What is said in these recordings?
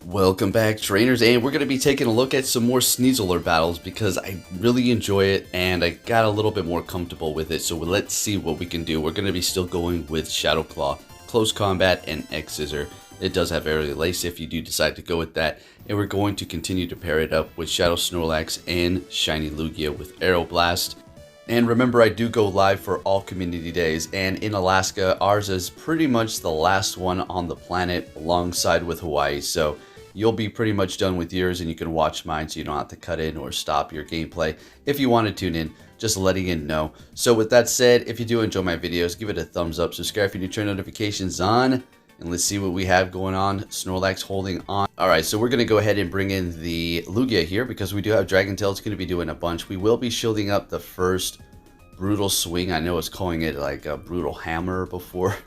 Welcome back, trainers, and we're going to be taking a look at some more Sneeseler battles because I really enjoy it and I got a little bit more comfortable with it. So let's see what we can do. We're going to be still going with Shadow Claw, Close Combat, and X-Scissor. It does have Aerial Lace if you do decide to go with that. And we're going to continue to pair it up with Shadow Snorlax and Shiny Lugia with Aeroblast. And remember, I do go live for all community days, and in Alaska, ours is pretty much the last one on the planet alongside with Hawaii. So you'll be pretty much done with yours and you can watch mine so you don't have to cut in or stop your gameplay if you want to tune in, just letting you know. So with that said, if you do enjoy my videos, give it a thumbs up, subscribe if you do turn notifications on, and let's see what we have going on. Snorlax holding on. Alright, so we're going to go ahead and bring in the Lugia here because we do have Dragon Tail. It's going to be doing a bunch. We will be shielding up the first Brutal Swing. I know it's calling it like a Brutal Hammer before.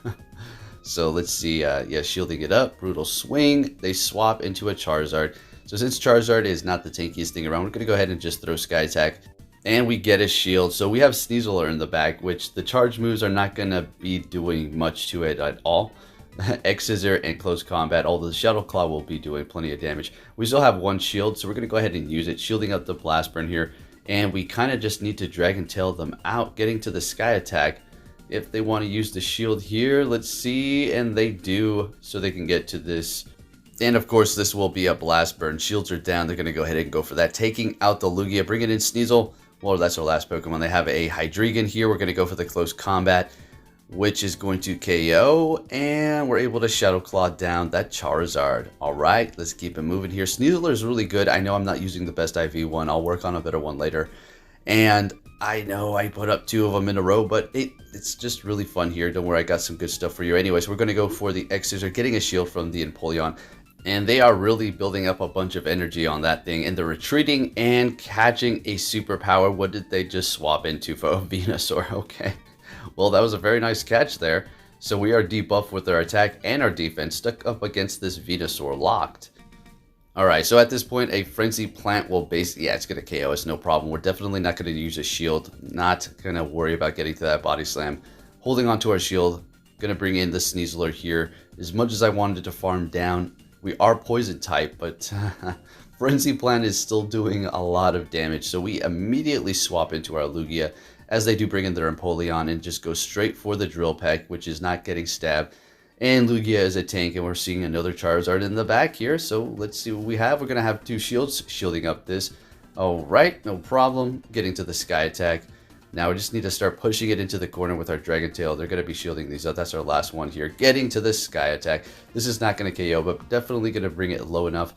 So let's see, yeah, shielding it up, Brutal Swing, they swap into a Charizard. So since Charizard is not the tankiest thing around, we're going to go ahead and just throw Sky Attack. And we get a shield. So we have Sneasler in the back, which the charge moves are not going to be doing much to it at all. X-Scissor and Close Combat, although the Shadow Claw will be doing plenty of damage. We still have one shield, so we're going to go ahead and use it, shielding up the Blast Burn here. And we kind of just need to Dragon Tail them out, getting to the Sky Attack. If they want to use the shield here, let's see, and they do, so they can get to this. And of course, this will be a Blast Burn. Shields are down, they're going to go ahead and go for that. Taking out the Lugia, bringing in Sneasel. Well, that's our last Pokemon. They have a Hydreigon here. We're going to go for the Close Combat, which is going to KO, and we're able to Shadow Claw down that Charizard. All right, let's keep it moving here. Sneasler is really good. I know I'm not using the best IV one. I'll work on a better one later. And I know I put up 2 of them in a row, but it's just really fun here. Don't worry, I got some good stuff for you. Anyways, we're going to go for the X-Scissor, getting a shield from the Empoleon. And they are really building up a bunch of energy on that thing. And they're retreating and catching a superpower. What did they just swap into for a Venusaur? Okay. Well, that was a very nice catch there. So we are debuffed with our attack and our defense, stuck up against this Venusaur locked. Alright, so at this point, a Frenzy Plant will basically, yeah, it's going to KO us, no problem. We're definitely not going to use a shield. Not going to worry about getting to that Body Slam. Holding onto our shield, going to bring in the Sneasler here. As much as I wanted to farm down, we are Poison type, but Frenzy Plant is still doing a lot of damage. So we immediately swap into our Lugia, as they do bring in their Empoleon, and just go straight for the Drill Peck, which is not getting stabbed. And Lugia is a tank, and we're seeing another Charizard in the back here. So let's see what we have. We're going to have 2 shields shielding up this. Alright, no problem. Getting to the Sky Attack. Now we just need to start pushing it into the corner with our Dragon Tail. They're going to be shielding these up. That's our last one here. Getting to the Sky Attack. This is not going to KO, but definitely going to bring it low enough.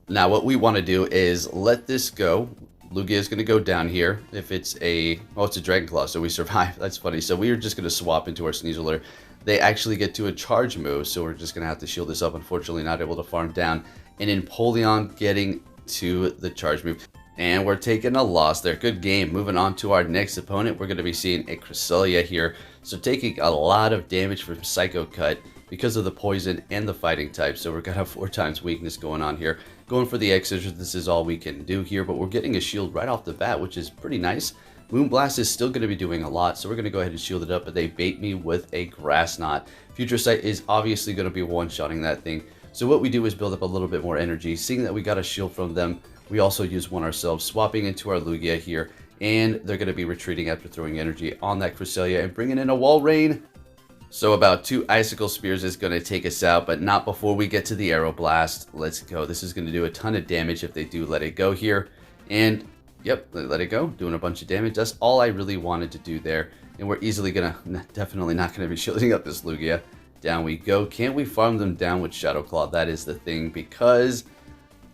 Now what we want to do is let this go. Lugia is going to go down here. If it's a... oh, it's a Dragon Claw, so we survive. That's funny. So we are just going to swap into our Sneasler. They actually get to a charge move, so we're just going to have to shield this up. Unfortunately, not able to farm down. And Empoleon getting to the charge move. And we're taking a loss there. Good game. Moving on to our next opponent, we're going to be seeing a Cresselia here. So taking a lot of damage from Psycho Cut because of the poison and the fighting type. So we're going to have 4 times weakness going on here. Going for the X-Scissor, this is all we can do here. But we're getting a shield right off the bat, which is pretty nice. Moonblast is still going to be doing a lot, so we're going to go ahead and shield it up, but they bait me with a Grass Knot. Future Sight is obviously going to be one-shotting that thing. So what we do is build up a little bit more energy. Seeing that we got a shield from them, we also use one ourselves, swapping into our Lugia here, and they're going to be retreating after throwing energy on that Cresselia and bringing in a Walrein. So about 2 Icicle Spears is going to take us out, but not before we get to the Aeroblast. Let's go. This is going to do a ton of damage if they do let it go here. And yep, let it go, doing a bunch of damage. That's all I really wanted to do there. And we're easily gonna, definitely not gonna be shielding up this Lugia. Down we go. Can't we farm them down with Shadow Claw? That is the thing, because,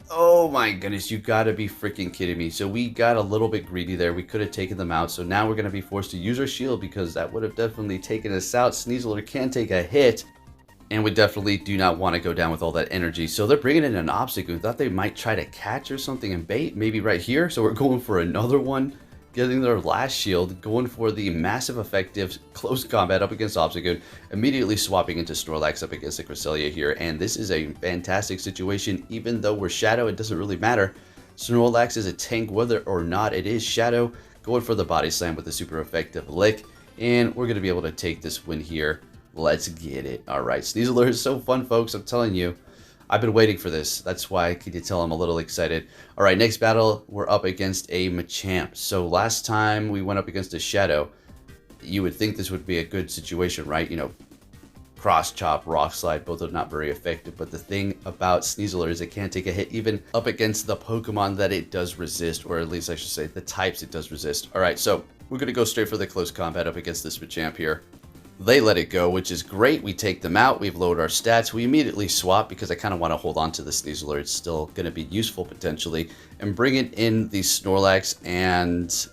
oh my goodness, you gotta be freaking kidding me. So we got a little bit greedy there. We could have taken them out. So now we're gonna be forced to use our shield because that would have definitely taken us out. Sneasler can take a hit. And we definitely do not want to go down with all that energy. So they're bringing in an Obstagoon. Thought they might try to catch or something and bait. Maybe right here. So we're going for another one. Getting their last shield. Going for the massive effective Close Combat up against Obstagoon. Immediately swapping into Snorlax up against the Cresselia here. And this is a fantastic situation. Even though we're Shadow, it doesn't really matter. Snorlax is a tank whether or not it is Shadow. Going for the Body Slam with the super effective Lick. And we're going to be able to take this win here. Let's get it. Alright, Sneseler is so fun, folks. I'm telling you. I've been waiting for this. That's why, can you tell I'm a little excited. All right, next battle, we're up against a Machamp. So last time we went up against a Shadow, you would think this would be a good situation, right? You know, Cross Chop, Rock Slide, both are not very effective. But the thing about Sneeseler is it can't take a hit even up against the Pokemon that it does resist, or at least I should say the types it does resist. All right, so we're going to go straight for the close combat up against this Machamp here. They let it go, which is great. We take them out. We've lowered our stats. We immediately swap because I kind of want to hold on to the Sneeseler. It's still going to be useful potentially. And bring it in the Snorlax, and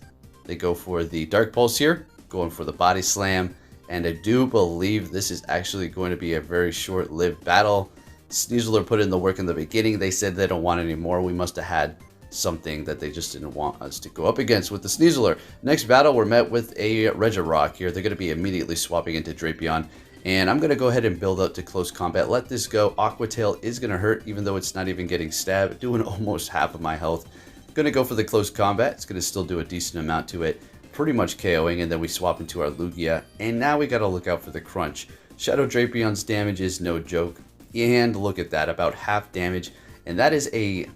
they go for the Dark Pulse here, going for the Body Slam. And I do believe this is actually going to be a very short-lived battle. Sneeseler put in the work in the beginning. They said they don't want any more. We must have had something that they just didn't want us to go up against with the Sneeseler. Next battle, we're met with a Regirock here. They're going to be immediately swapping into Drapion. And I'm going to go ahead and build up to close combat. Let this go. Aqua Tail is going to hurt, even though it's not even getting stabbed. Doing almost half of my health. Going to go for the close combat. It's going to still do a decent amount to it. Pretty much KOing, and then we swap into our Lugia. And now we got to look out for the crunch. Shadow Drapion's damage is no joke. And look at that, about half damage. And that is a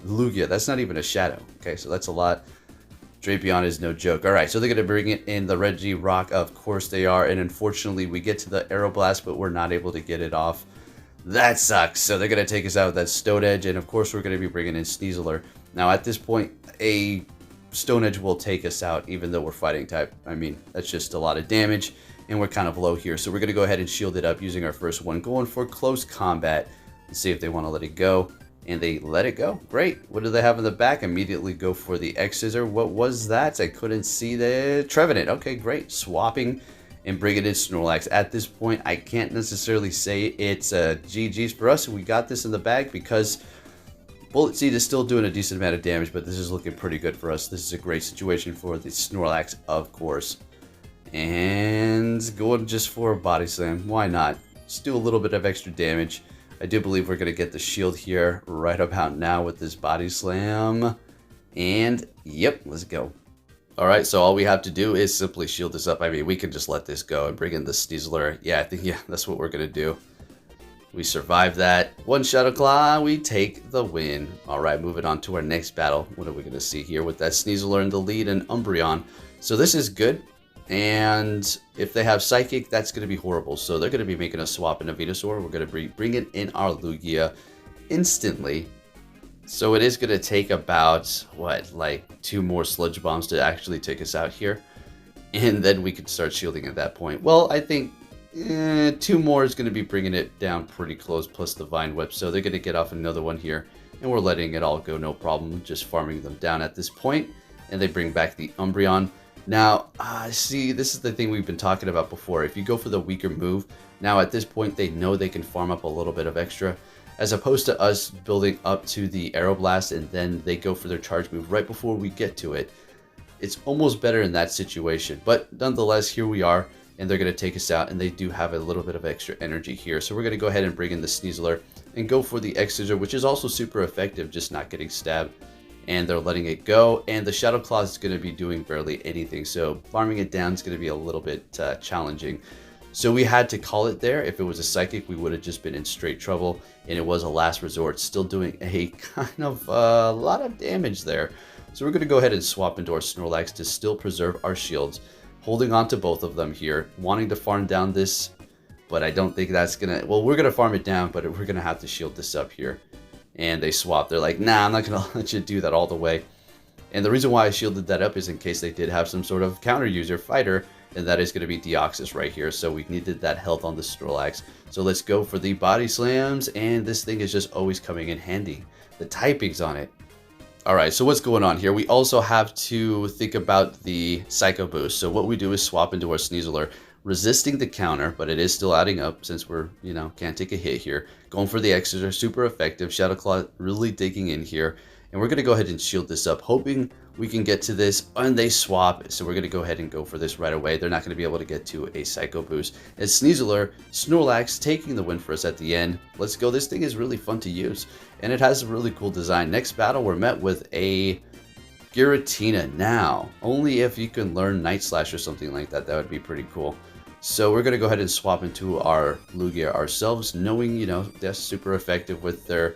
Lugia. That's not even a Shadow. Okay, so that's a lot. Drapion is no joke. All right, so they're going to bring it in the Regirock. Of course they are. And unfortunately, we get to the Aeroblast, but we're not able to get it off. That sucks. So they're going to take us out with that Stone Edge. And of course, we're going to be bringing in Sneeseler. Now, at this point, a Stone Edge will take us out, even though we're fighting type. I mean, that's just a lot of damage. And we're kind of low here. So we're going to go ahead and shield it up using our first one. Going for close combat. Let's see if they want to let it go. And they let it go. Great. What do they have in the back? Immediately go for the X-Scissor. What was that? I couldn't see the Trevenant. Okay, great. Swapping and bringing in Snorlax. At this point, I can't necessarily say it's GG's for us. We got this in the bag because Bullet Seed is still doing a decent amount of damage, but this is looking pretty good for us. This is a great situation for the Snorlax, of course. And going just for a Body Slam. Why not? Just do a little bit of extra damage. I do believe we're going to get the shield here right about now with this Body Slam. And, yep, let's go. All right, so all we have to do is simply shield this up. I mean, we can just let this go and bring in the Sneasler. Yeah, I think, yeah, that's what we're going to do. We survive that. One Shadow Claw, we take the win. All right, moving on to our next battle. What are we going to see here with that Sneasler in the lead and Umbreon? So this is good. And if they have Psychic, that's going to be horrible. So they're going to be making a swap in a Venusaur. We're going to bring it in our Lugia instantly. So it is going to take about, what, like 2 more Sludge Bombs to actually take us out here. And then we can start shielding at that point. Well, I think 2 more is going to be bringing it down pretty close, plus the Vine Whip. So they're going to get off another one here. And we're letting it all go, no problem. Just farming them down at this point. And they bring back the Umbreon. Now, see, this is the thing we've been talking about before. If you go for the weaker move, now at this point, they know they can farm up a little bit of extra, as opposed to us building up to the Aeroblast and then they go for their charge move right before we get to it. It's almost better in that situation, but nonetheless, here we are, and they're going to take us out, and they do have a little bit of extra energy here. So we're going to go ahead and bring in the Sneasler and go for the X-Scissor, which is also super effective, just not getting stabbed. And they're letting it go, and the Shadow Claw is going to be doing barely anything, so farming it down is going to be a little bit challenging. So we had to call it there. If it was a Psychic, we would have just been in straight trouble, and it was a last resort, still doing a kind of lot of damage there. So we're going to go ahead and swap into our Snorlax to still preserve our shields, holding on to both of them here, wanting to farm down this, but I don't think that's going to, well, we're going to farm it down, but we're going to have to shield this up here. And they swap. They're like, nah, I'm not going to let you do that all the way. And the reason why I shielded that up is in case they did have some sort of counter user fighter, and that is going to be Deoxys right here. So we needed that health on the Snorlax. So let's go for the Body Slams, and this thing is just always coming in handy. The typing's on it. All right, so what's going on here? We also have to think about the Psycho Boost. So what we do is swap into our Sneeseler, resisting the counter, but it is still adding up since we're, you know, can't take a hit here. Going for the X's are super effective. Shadow Claw really digging in here. And we're going to go ahead and shield this up, hoping we can get to this. And they swap, so we're going to go ahead and go for this right away. They're not going to be able to get to a Psycho Boost. As Sneeseler, Snorlax taking the win for us at the end. Let's go. This thing is really fun to use, and it has a really cool design. Next battle, we're met with a Giratina. Now, only if you can learn Night Slash or something like that, that would be pretty cool. So we're going to go ahead and swap into our Lugia ourselves, knowing, you know, they're super effective with their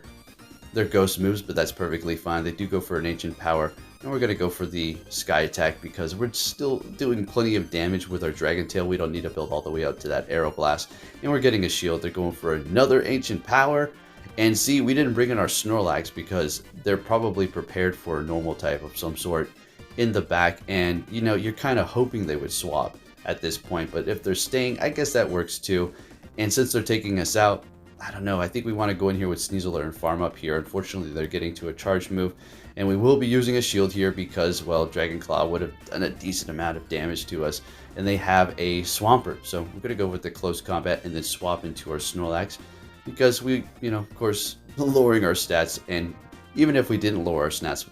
ghost moves, but that's perfectly fine. They do go for an ancient power, and we're going to go for the sky attack because we're still doing plenty of damage with our Dragon Tail. We don't need to build all the way up to that Arrow Blast, and we're getting a shield. They're going for another ancient power, and see, we didn't bring in our Snorlax because they're probably prepared for a normal type of some sort in the back, and you know, you're kind of hoping they would swap at this point, but if they're staying, I guess that works too. And since they're taking us out, I don't know, I think we want to go in here with Sneasler and farm up here. Unfortunately, they're getting to a charge move, and we will be using a shield here because, well, Dragon Claw would have done a decent amount of damage to us, and they have a Swampert. So we're going to go with the close combat and then swap into our Snorlax because we, you know, of course, lowering our stats, and even if we didn't lower our stats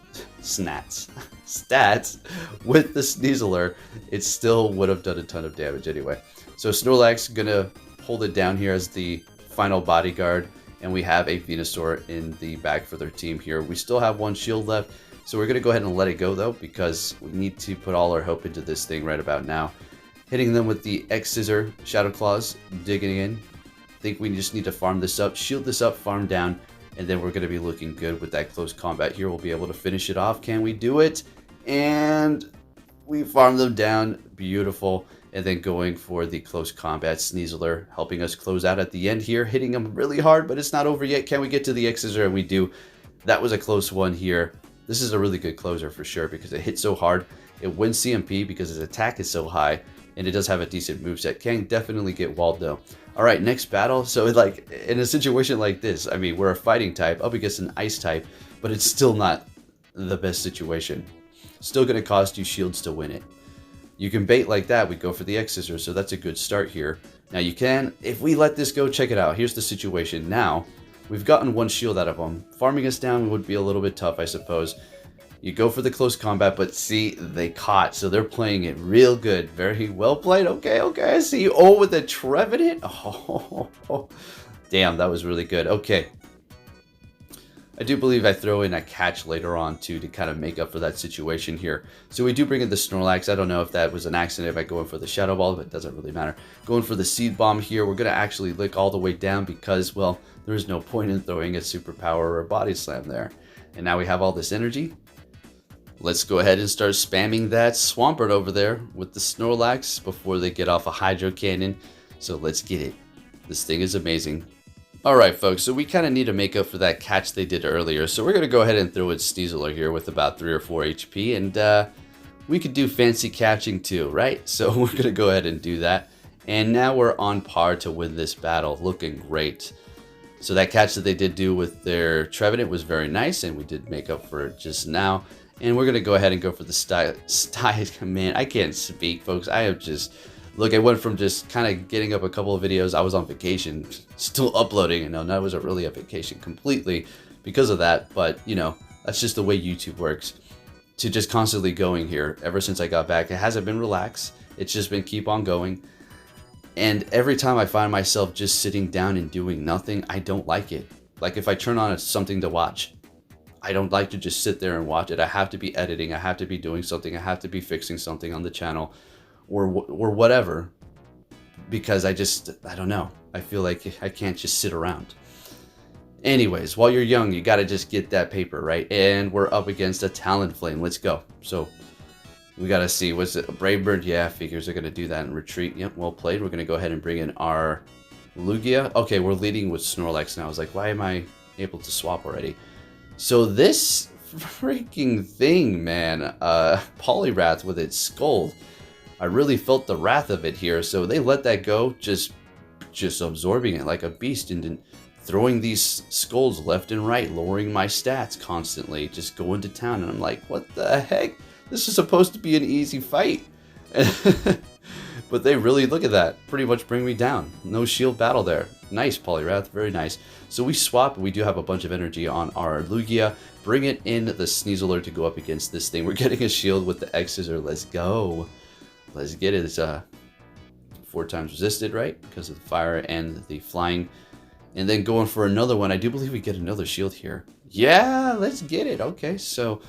with the Sneseler, it still would have done a ton of damage anyway. So Snorlax gonna hold it down here as the final bodyguard, and we have a Venusaur in the back for their team here. We still have one shield left, so we're gonna go ahead and let it go though, because we need to put all our hope into this thing right about now. Hitting them with the X-Scissor, Shadow Claws, digging in. I think we just need to farm this up, shield this up, farm down, and then we're going to be looking good with that close combat here. We'll be able to finish it off. Can we do it? And we farm them down. Beautiful. And then going for the close combat. Sneasler helping us close out at the end here. Hitting them really hard, but it's not over yet. Can we get to the X-Scissor? And we do. That was a close one here. This is a really good closer for sure because it hits so hard. It wins CMP because his attack is so high. And it does have a decent moveset. Can definitely get walled though. Alright, next battle. So like in a situation like this, I mean, we're a fighting type up against an ice type, but it's still not the best situation. Still going to cost you shields to win it. You can bait like that. We go for the X-Scissor, so that's a good start here. Now you can, if we let this go, check it out. Here's the situation. Now, we've gotten one shield out of them. Farming us down would be a little bit tough, I suppose. You go for the close combat, but see, they caught, so they're playing it real good. Very well played. Okay, I see you. Oh, with the Trevenant. Oh, damn, that was really good. Okay. I do believe I throw in a catch later on, too, to kind of make up for that situation here. So we do bring in the Snorlax. I don't know if that was an accident by going for the Shadow Ball, but it doesn't really matter. Going for the Seed Bomb here. We're going to actually lick all the way down because, well, there's no point in throwing a Superpower or a Body Slam there. And now we have all this energy. Let's go ahead and start spamming that Swampert over there with the Snorlax before they get off a Hydro Cannon. So let's get it. This thing is amazing. Alright folks, so we kind of need to make up for that catch they did earlier. So we're going to go ahead and throw in Sneasler here with about 3 or 4 HP. And we could do fancy catching too, right? So we're going to go ahead and do that. And now we're on par to win this battle. Looking great. So that catch that they did do with their Trevenant was very nice. And we did make up for it just now. And we're going to go ahead and go for the style. Man, I can't speak, folks. I have just... Look, I went from just kind of getting up a couple of videos. I was on vacation, still uploading. And no, that wasn't really a vacation completely because of that. But, you know, that's just the way YouTube works. To just constantly going here. Ever since I got back, it hasn't been relaxed. It's just been keep on going. And every time I find myself just sitting down and doing nothing, I don't like it. Like if I turn on something to watch, I don't like to just sit there and watch it. I have to be editing. I have to be doing something. I have to be fixing something on the channel or whatever, because I don't know. I feel like I can't just sit around. Anyways, while you're young, you got to just get that paper, right? And we're up against a Talonflame. Let's go. So we got to see. Was it a Brave Bird? Yeah, figures are going to do that and retreat. Yep, well played. We're going to go ahead and bring in our Lugia. Okay, we're leading with Snorlax now. I was like, why am I able to swap already? So this freaking thing, man, Poliwrath with its Scold, I really felt the wrath of it here. So they let that go, just absorbing it like a beast and then throwing these Scolds left and right, lowering my stats constantly, just going to town. And I'm like, what the heck? This is supposed to be an easy fight. But they really, look at that, pretty much bring me down. No shield battle there. Nice, Poliwrath, very nice. So we swap, we do have a bunch of energy on our Lugia. Bring it in the Sneeseler to go up against this thing. We're getting a shield with the X-Scissor. Let's go. Let's get it. It's 4 times resisted, right? Because of the fire and the flying. And then going for another one. I do believe we get another shield here. Yeah, let's get it. Okay, so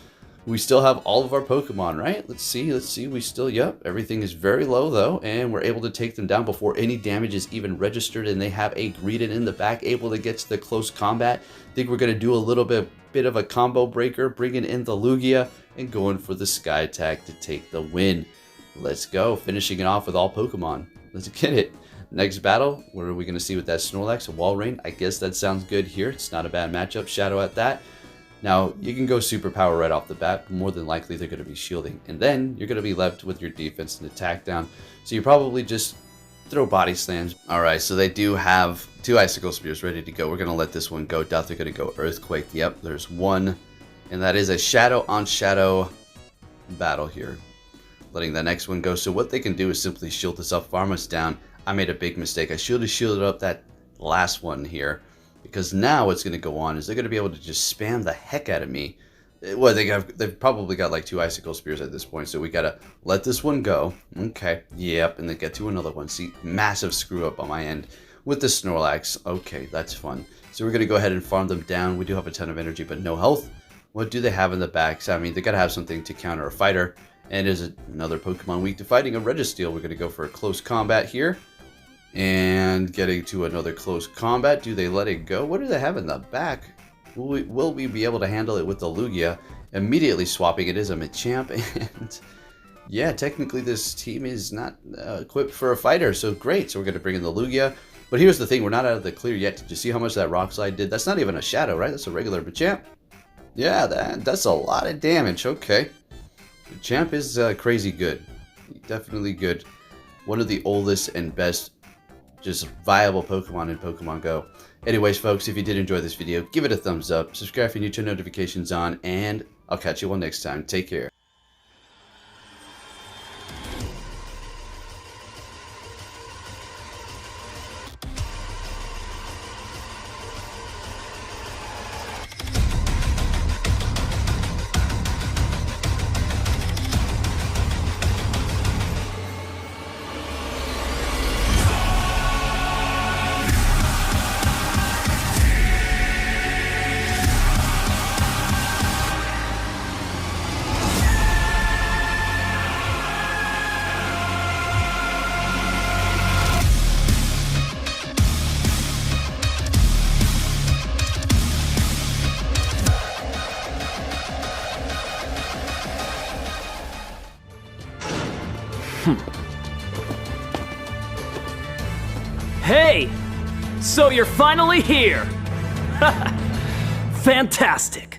We still have all of our Pokemon, right? Let's see. We still, yep, everything is very low though, and we're able to take them down before any damage is even registered, and they have a Greedent in the back, able to get to the close combat. I think we're going to do a little bit of a combo breaker, bringing in the Lugia and going for the Sky Attack to take the win. Let's go, finishing it off with all Pokemon. Let's get it. Next battle, what are we going to see with that Snorlax? A Walrein? I guess that sounds good here. It's not a bad matchup. Shadow at that. Now, you can go Superpower right off the bat, but more than likely they're going to be shielding. And then you're going to be left with your defense and attack down. So you probably just throw Body Slams. Alright, so they do have 2 Icicle Spears ready to go. We're going to let this one go. Doubt they're going to go Earthquake. Yep, there's one. And that is a Shadow on Shadow battle here. Letting the next one go. So what they can do is simply shield this up, farm us down. I made a big mistake. I should have shielded up that last one here. Because now what's going to go on is they're going to be able to just spam the heck out of me. Well, they've probably got like 2 Icicle Spears at this point, so we got to let this one go. Okay, yep, and then get to another one. See, massive screw up on my end with the Snorlax. Okay, that's fun. So we're going to go ahead and farm them down. We do have a ton of energy, but no health. What do they have in the back? So, I mean, they got to have something to counter a fighter. And is another Pokemon weak to fighting, a Registeel. We're going to go for a close combat here. And getting to another close combat. Do they let it go? What do they have in the back? Will we be able to handle it with the Lugia? Immediately swapping. It is a Machamp. And yeah, technically this team is not equipped for a fighter. So great. So we're going to bring in the Lugia. But here's the thing. We're not out of the clear yet. Did you see how much that Rock Slide did? That's not even a Shadow, right? That's a regular Machamp. Yeah, that's a lot of damage. Okay. Machamp is crazy good. Definitely good. One of the oldest and best just viable Pokemon in Pokemon Go. Anyways, folks, if you did enjoy this video, give it a thumbs up, subscribe if you're new, turn notifications on, and I'll catch you all next time. Take care. Hey! So you're finally here! Fantastic!